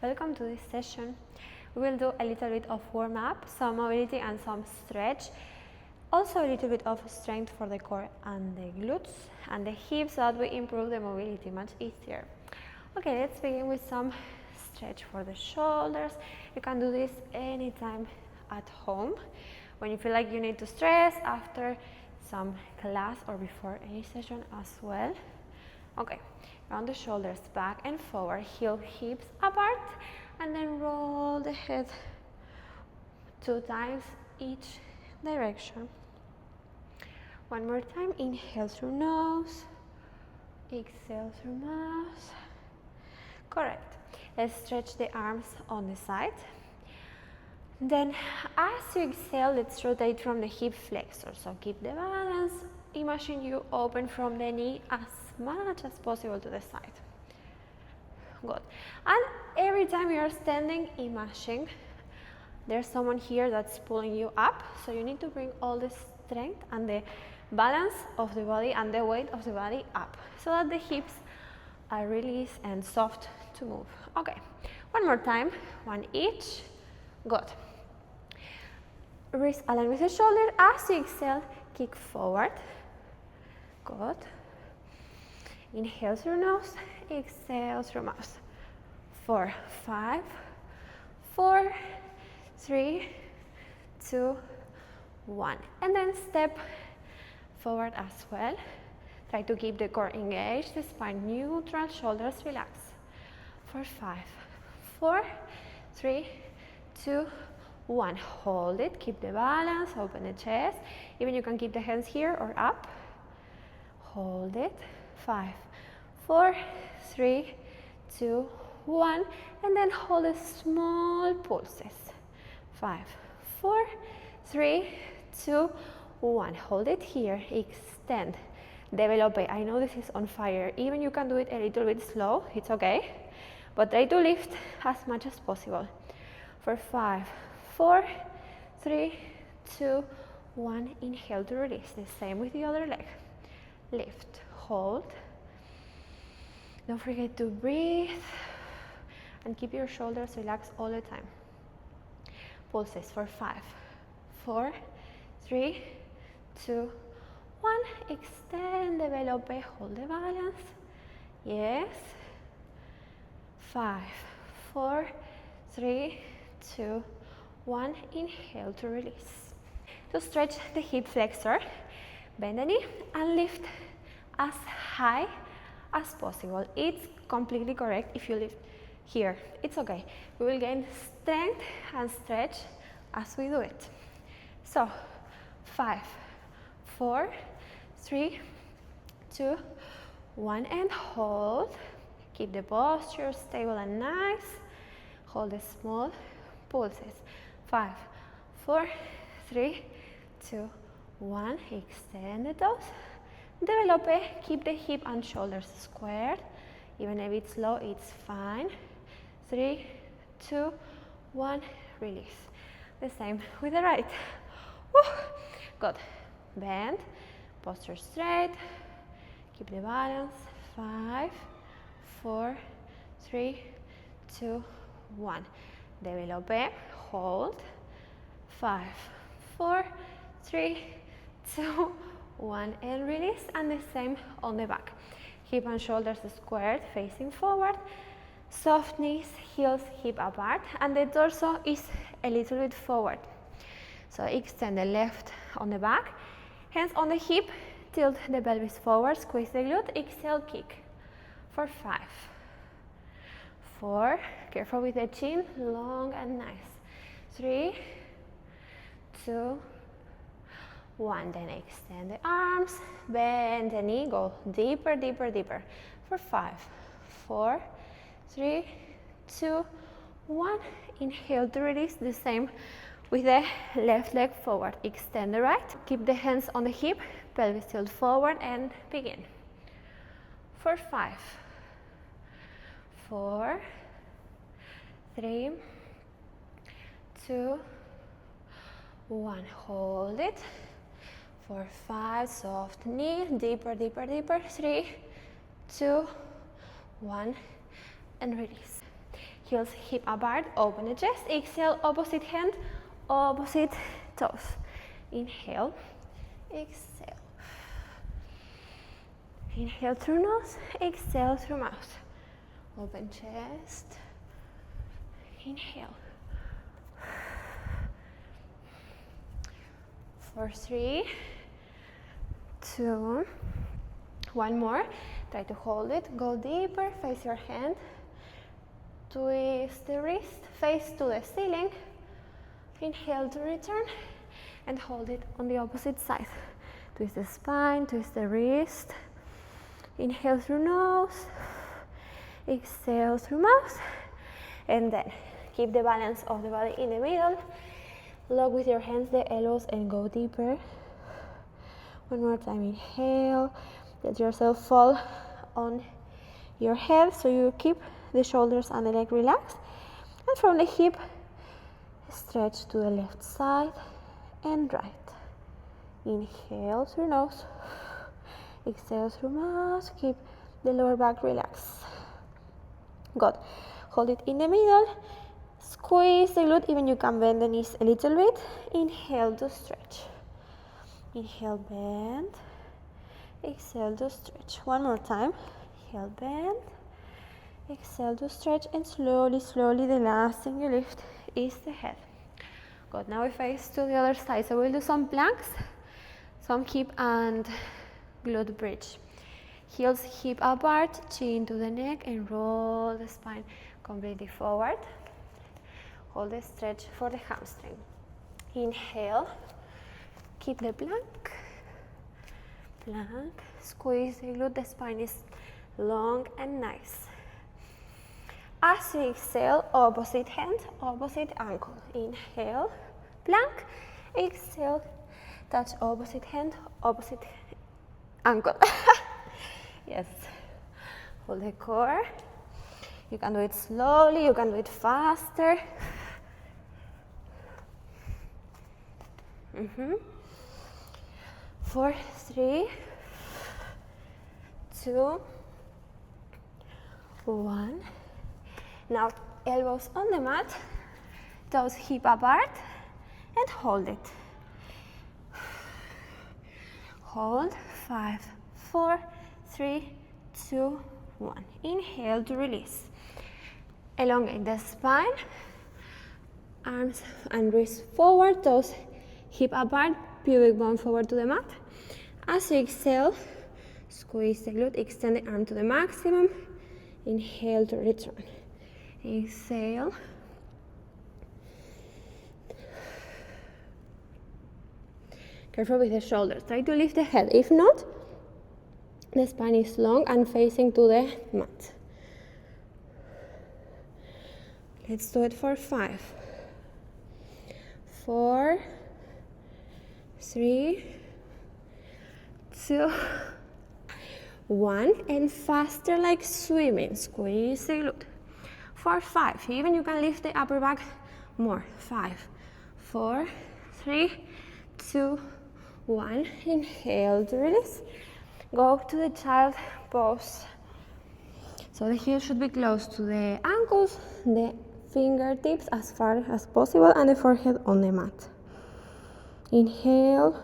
welcome to this session. We will do a little bit of warm-up, some mobility and some stretch. Also a little bit of strength for the core and the glutes and the hips so that we improve the mobility much easier. Okay, let's begin with some stretch for the shoulders. You can do this anytime at home when you feel like you need to stress, after some class or before any session as well. Okay, round the shoulders back and forward, heel hips apart, and then roll the head 2 times each direction. One more time, inhale through nose, exhale through mouth. Correct. Let's stretch the arms on the side. Then as you exhale, let's rotate from the hip flexor. So keep the balance. Imagine you open from the knee as much as possible to the side. Good. And every time you are standing, imagine there's someone here that's pulling you up. So you need to bring all the strength and the balance of the body and the weight of the body up so that the hips are released and soft to move. Okay, one more time, one each. Good. Wrist align with the shoulder. As you exhale, kick forward. Good. Inhale through nose, exhale through mouth. 4, 5, 4, 3, 2, 1. And then step forward as well. Try to keep the core engaged, the spine neutral, shoulders relax. For 5, 4, 3, 2, 1. Hold it, keep the balance, open the chest. Even you can keep the hands here or up. Hold it. 5, 4, 3, 2, 1. And then hold the small pulses. 5, 4, 3, 2, 1. Hold it here. Extend. Develop. I know this is on fire. Even you can do it a little bit slow. It's okay. But try to lift as much as possible. For 5, 4, 3, 2, 1. Inhale to release. The same with the other leg. Lift. Hold. Don't forget to breathe. And keep your shoulders relaxed all the time. Pulses for 5, 4, 3, 2, 1. Extend, develop, hold the balance. Yes. 5, 4, 3, 2, 1. Inhale to release. To stretch the hip flexor, bend the knee and lift as high as possible. It's completely correct if you lift here. It's okay. We will gain strength and stretch as we do it. So 5, 4, 3, 2, 1, and hold. Keep the posture stable and nice. Hold the small pulses. 5, 4, 3, 2, 1. Extend the toes. Develop. Keep the hip and shoulders squared. Even if it's slow, it's fine. 3, 2, 1. Release. The same with the right. Woo. Good. Bend. Posture straight. Keep the balance. 5, 4, 3, 2, 1. Develop. Hold. 5, 4, 3, 2, 1. And release. And the same on the back. Hip and shoulders squared, facing forward. Soft knees, heels hip apart. And the torso is a little bit forward. So extend the left on the back. Hands on the hip. Tilt the pelvis forward. Squeeze the glute. Exhale, kick. For 5, 4. Careful with the chin. Long and nice. 3, 2, 1. Then extend the arms. Bend the knee. Go deeper, deeper, deeper. For 5, 4, 3, 2, 1. Inhale to release. The same with the left leg forward. Extend the right. Keep the hands on the hip. Pelvis tilt forward and begin. For 5, 4, 3, 2, 1. Hold it. For 5, soft knee. Deeper, deeper, deeper. 3, 2, 1. And release. Heels hip apart, open the chest. Exhale, opposite hand, opposite toes. Inhale, exhale. Inhale through nose, exhale through mouth. Open chest. Inhale. 4, 3, 2, 1 more. Try to hold it. Go deeper. Face your hand. Twist the wrist. Face to the ceiling. Inhale to return. And hold it on the opposite side. Twist the spine. Twist the wrist. Inhale through nose. Exhale through mouth. And then keep the balance of the body in the middle. Lock with your hands the elbows and go deeper. One more time. Inhale. Let yourself fall on your head so you keep the shoulders and the leg relaxed. And from the hip, stretch to the left side and right. Inhale through nose. Exhale through mouth. Keep the lower back relaxed. Good. Hold it in the middle. Squeeze the glute, even you can bend the knees a little bit. Inhale to stretch. Inhale, bend. Exhale to stretch. One more time. Inhale, bend. Exhale to stretch, and slowly, slowly, the last thing you lift is the head. Good. Now we face to the other side. So we'll do some planks, some hip and glute bridge. Heels hip apart, chin to the neck, and roll the spine completely forward. Hold the stretch for the hamstring. Inhale, keep the plank, plank, squeeze the glute, the spine is long and nice. As you exhale, opposite hand, opposite ankle. Inhale, plank, exhale, touch opposite hand, opposite ankle. Yes, hold the core. You can do it slowly, you can do it faster. 4, 3, 2, 1. Now elbows on the mat, toes hip apart, and hold it. Hold. 5, 4, 3, 2, 1. Inhale to release. Elongate the spine, arms and wrists forward, toes hip apart, pubic bone forward to the mat. As you exhale, squeeze the glute, extend the arm to the maximum. Inhale to return. Exhale. Careful with the shoulders. Try to lift the head. If not, the spine is long and facing to the mat. Let's do it for 5, 4, 3, 2, 1, and faster like swimming. Squeeze the glute. For 5, even you can lift the upper back more. 5, 4, 3, 2, 1. Inhale to release. Go to the child pose. So the heels should be close to the ankles, the fingertips as far as possible, and the forehead on the mat. Inhale,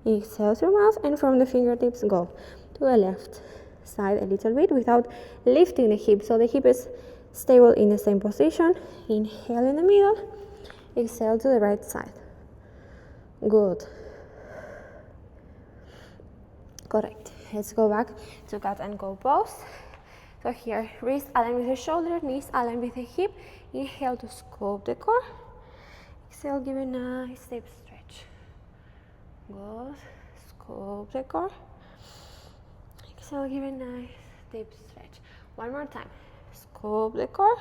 exhale through mouth, and from the fingertips go to the left side a little bit without lifting the hip, so the hip is stable in the same position. Inhale in the middle, exhale to the right side. Good. Correct. Let's go back to cat and go pose. So here, wrist aligned with the shoulder, knees aligned with the hip. Inhale to scoop the core. Exhale, give a nice deep stretch. Good. Scoop the core. Exhale, give a nice deep stretch. One more time. Scoop the core.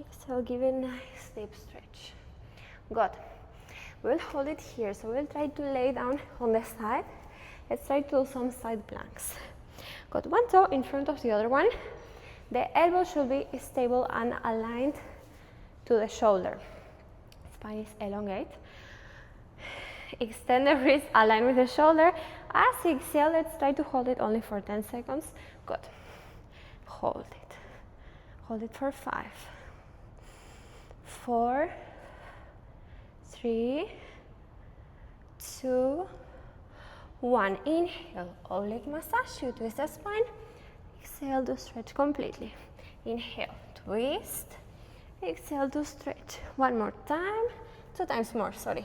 Exhale, give a nice deep stretch. Good. We'll hold it here. So we'll try to lay down on the side. Let's try to do some side planks. Got one toe in front of the other one. The elbow should be stable and aligned to the shoulder. Spine is elongate. Extend the wrist, align with the shoulder. As you exhale, let's try to hold it only for 10 seconds. Good. Hold it. Hold it for 5, 4, 3, 2, 1. Inhale, oblique massage. You twist the spine. Exhale to stretch completely. Inhale, twist. Exhale to stretch. One more time. 2 times more, sorry.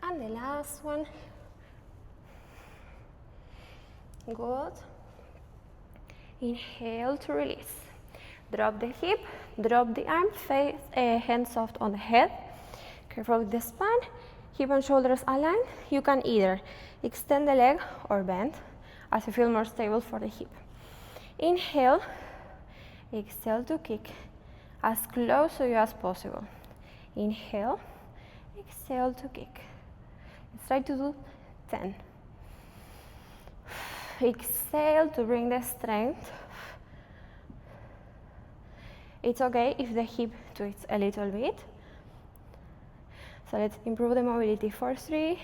And the last one. Good. Inhale to release. Drop the hip, drop the arm, hands soft on the head. Careful with the spine. Hip and shoulders aligned. You can either extend the leg or bend as you feel more stable for the hip. Inhale, exhale to kick as close to you as possible. Inhale, exhale to kick. Let's try to do 10. Exhale to bring the strength. It's okay if the hip twists a little bit. So let's improve the mobility for 3,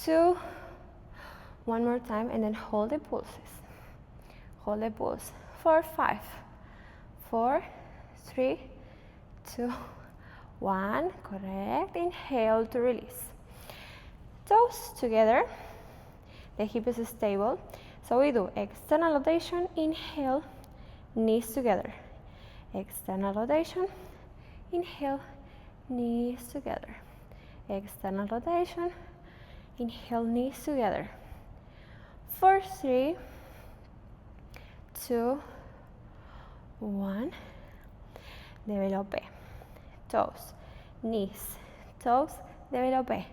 2, one more time, and then hold the pulses. Hold the pulse for 5, 4, 3, 2, 1. Correct. Inhale to release. Toes together. The hip is stable. So we do external rotation. Inhale, knees together. External rotation. Inhale, knees together. External rotation. Inhale, knees together. For 3, 2, 1. Développé. Toes, knees, toes, développé.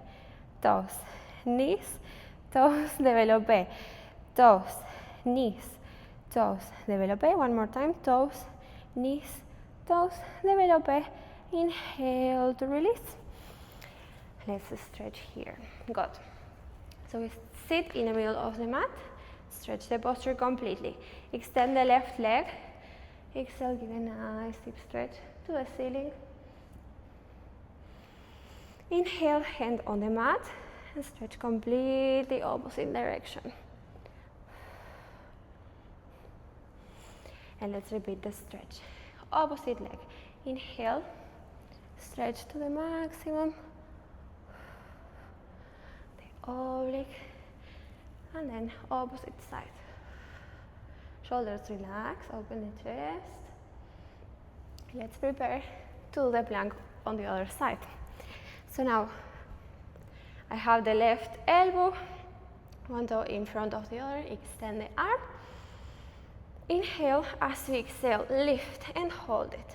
Toes, knees, toes, développé. Toes, knees, toes, développé. One more time. Toes, knees, toes, développé. Inhale to release. Let's stretch here. Good. So we sit in the middle of the mat. Stretch the posture completely. Extend the left leg. Exhale, give a nice deep stretch to the ceiling. Inhale, hand on the mat, and stretch completely opposite direction. And let's repeat the stretch. Opposite leg. Inhale, stretch to the maximum. The oblique, and then opposite side. Shoulders relax, open the chest. Let's prepare to do the plank on the other side. So now I have the left elbow, one toe in front of the other, extend the arm. Inhale, as we exhale, lift and hold it.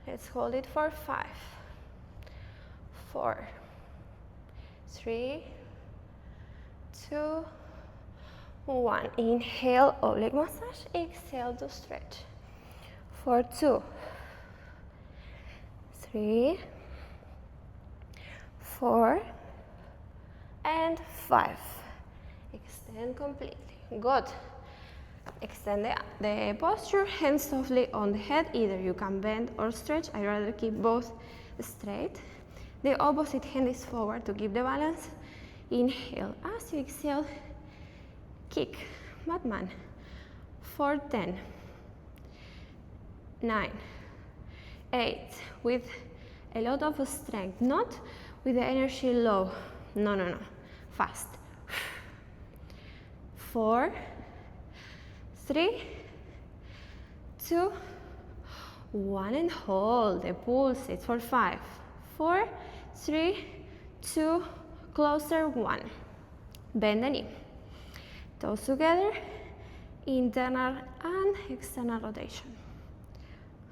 Let's hold it for 5, 4, 3, 2, 1. Inhale, oblique massage. Exhale to stretch. For 2, 3, 4, and 5. Extend completely. Good. Extend the posture, hands softly on the head. Either you can bend or stretch. I rather keep both straight. The opposite hand is forward to keep the balance. Inhale. As you exhale, kick. Batman. For 10, 9, 8. With a lot of strength, not with the energy low. No, no, no. Fast. 4, 3, 2, 1, and hold the pulses for 5, 4, 3, 2, closer, 1. Bend the knee. Toes together, internal and external rotation.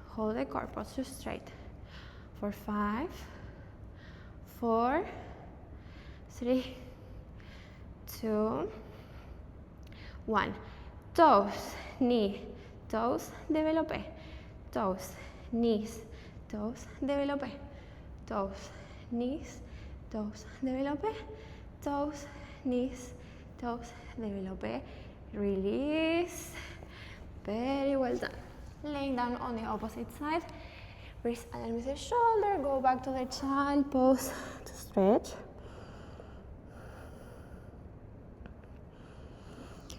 Hold the core posture straight. For 5, 4, 3, 2, 1. Toes, knee, toes, développé. Toes, knees, toes, développé. Toes, knees, toes, développé. Toes, knees, toes, développé. Release. Very well done. Laying down on the opposite side. Wrist align with the shoulder. Go back to the child pose to stretch.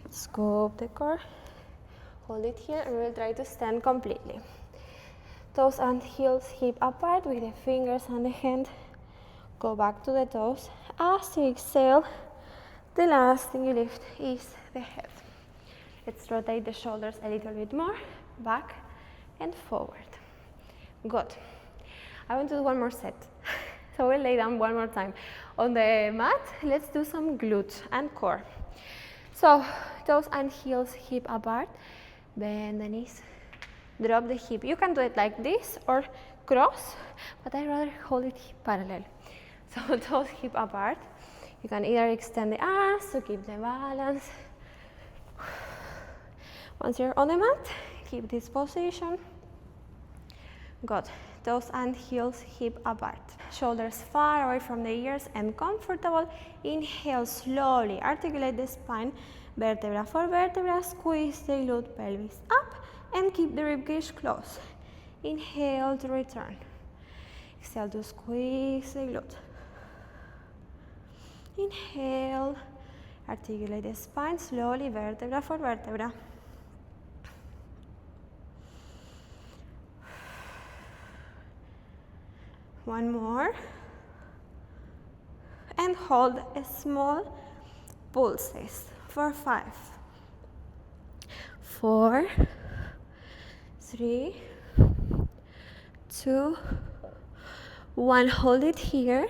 Scoop the core. Hold it here and we'll try to stand completely. Toes and heels hip apart with the fingers and the hand. Go back to the toes. As you exhale, the last thing you lift is the head. Let's rotate the shoulders a little bit more, back and forward. Good. I want to do one more set. So we'll lay down one more time. On the mat, let's do some glutes and core. So toes and heels hip apart. Bend the knees. Drop the hip. You can do it like this or cross, but I rather hold it parallel. So toes hip apart. You can either extend the arms to keep the balance. Once you're on the mat, keep this position. Good. Toes and heels hip apart. Shoulders far away from the ears and comfortable. Inhale slowly. Articulate the spine. Vertebra for vertebra. Squeeze the glute pelvis up and keep the ribcage close. Inhale to return. Exhale to squeeze the glute. Inhale. Articulate the spine slowly, vertebra for vertebra. One more. And hold a small pulses for 5, 4, 3, 2, 1. Hold it here.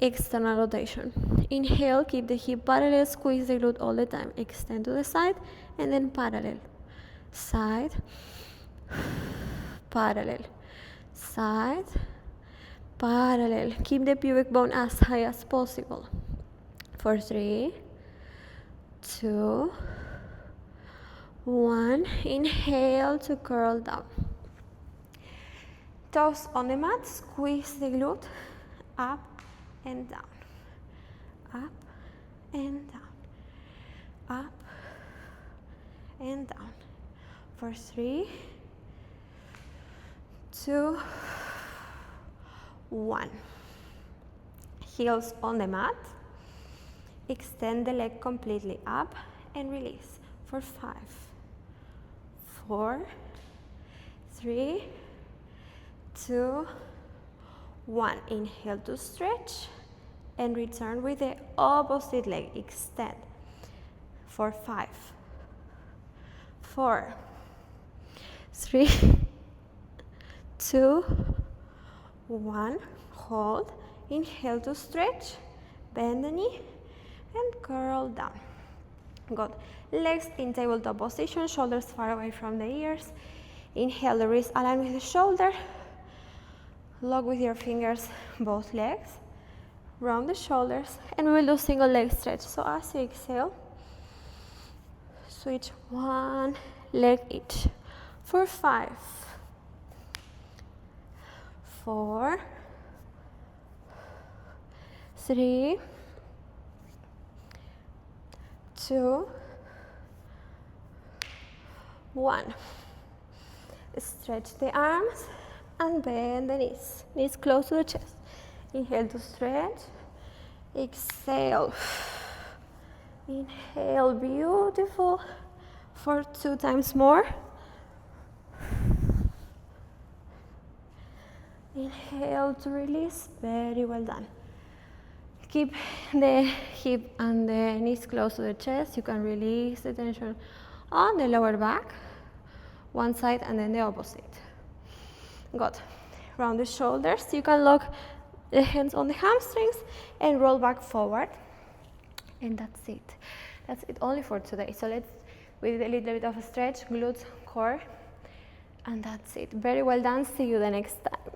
External rotation. Inhale, keep the hip parallel, squeeze the glute all the time. Extend to the side and then parallel. Side, parallel, side, parallel. Keep the pubic bone as high as possible. For 3, 2, 1. Inhale to curl down. Toes on the mat, squeeze the glute up and down, up and down, up and down. For 3, 2, 1. Heels on the mat. Extend the leg completely up and release. For 5, 4, 3, 2, 1. Inhale to stretch and return with the opposite leg. Extend. For 5, 4, 3, 2, 1. Hold. Inhale to stretch. Bend the knee and curl down. Good. Legs in tabletop position, shoulders far away from the ears. Inhale, the wrist align with the shoulder. Lock with your fingers both legs. Round the shoulders and we will do single leg stretch. So as you exhale, switch one leg each. For 5, 4, 3, 2, 1. Stretch the arms and bend the knees. Knees close to the chest. Inhale to stretch. Exhale. Inhale, beautiful. For 2 times more. Inhale to release. Very well done. Keep the hip and the knees close to the chest. You can release the tension on the lower back. One side and then the opposite. Good. Round the shoulders. You can lock the hands on the hamstrings and roll back forward. And that's it. That's it only for today. So let's, with a little bit of a stretch, glutes, core, and that's it. Very well done. See you the next time.